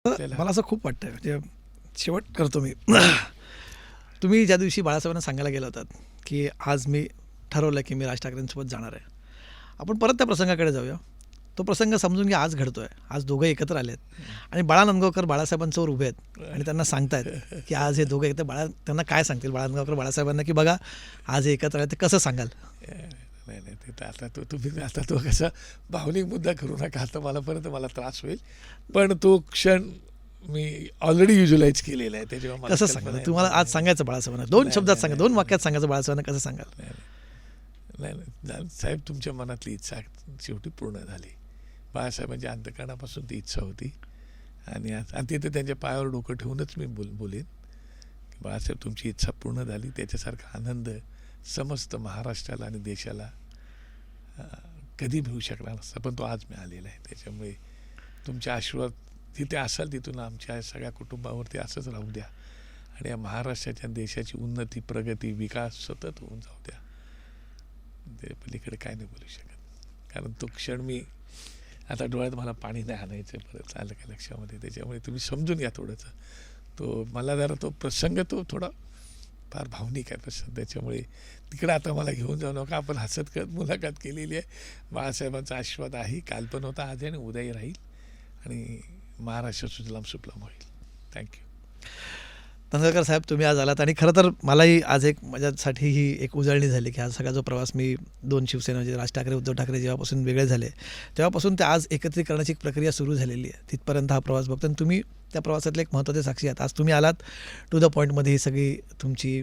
मला असं खूप वाटतं म्हणजे शेवट करतो मी. तुम्ही ज्या दिवशी बाळासाहेबांना सांगायला गेला होतात की आज मी ठरवलं की मी राज ठाकरेंसोबत जाणार आहे, आपण परत त्या प्रसंगाकडे जाऊया. तो प्रसंग समजून घ्या, आज घडतोय. आज दोघं एकत्र आले आहेत आणि बाळा नांदगावकर बाळासाहेबांसमोर उभे आहेत आणि त्यांना सांगतायत की आज हे दोघं एकत्र. त्यांना काय सांगतील बाळा नांदगावकर बाळासाहेबांना की बघा आज हे एकत्र आले, ते कसं सांगाल? नाही नाही, ते तर आता तुम्ही आता तो कसा भावनिक मुद्दा करू नका, आता मला त्रास होईल. पण तो क्षण मी ऑलरेडी युजलाइज केलेला आहे, त्याच्यामुळे मला कसं कल्पना सांगाल तुम्हाला आज सांगायचं बाळासाहेबांना? दोन शब्दात सांगा, दोन वाक्यात सांगायचं बाळासाहेबांना, कसं सांगाल? नाही नाही, साहेब तुमच्या मनातली इच्छा शेवटी पूर्ण झाली. बाळासाहेबांच्या अंतकरणापासून ती इच्छा होती आणि तिथे त्यांच्या पायावर डोकं ठेवूनच मी बोलेन की बाळासाहेब तुमची इच्छा पूर्ण झाली. त्याच्यासारखा आनंद समस्त महाराष्ट्राला आणि देशाला कधी मिळू शकणार नसता, पण तो आज मिळालेला आहे. त्याच्यामुळे तुमचे आशीर्वाद जिथे असाल तिथून आमच्या सगळ्या कुटुंबावरती असंच राहू द्या आणि या महाराष्ट्राच्या देशाची उन्नती, प्रगती, विकास सतत होऊन जाऊ द्या. ते पलीकडे काय नाही बोलू शकत, कारण तो क्षण मी आता डोळ्यात मला पाणी नाही आणायचं, परत आलं का लक्षामध्ये. त्याच्यामुळे तुम्ही समजून घ्या थोडंसं. तो मला जरा तो प्रसंग तो थोडा फार भावनिक आहे प्रसंग, त्याच्यामुळे तिकडे आता मला घेऊन जाऊ नका. आपण हसत करत मुलाखत केलेली आहे. बाळासाहेबांचा आशीर्वाद आहे, काल पण होता, आज आणि उद्याही राहील आणि महाराष्ट्र सुजलाम सुफलाम होईल. थँक्यू. नांदगावकर साहेब, तुम्ही आज आलात आणि खरं तर मलाही आज एक माझ्यासाठी ही एक उजळणी झाली की हा सगळा जो प्रवास मी दोन शिवसेना म्हणजे राज ठाकरे उद्धव ठाकरे जेव्हापासून वेगळे झाले तेव्हापासून ते आज एकत्रीकरणाची एक प्रक्रिया सुरू झालेली आहे. तिथपर्यंत हा प्रवास बघतो आणि तुम्ही त्या प्रवासातले एक महत्त्वाचे साक्षी आहात. आज तुम्ही आलात टू द पॉईंटमध्ये ही सगळी तुमची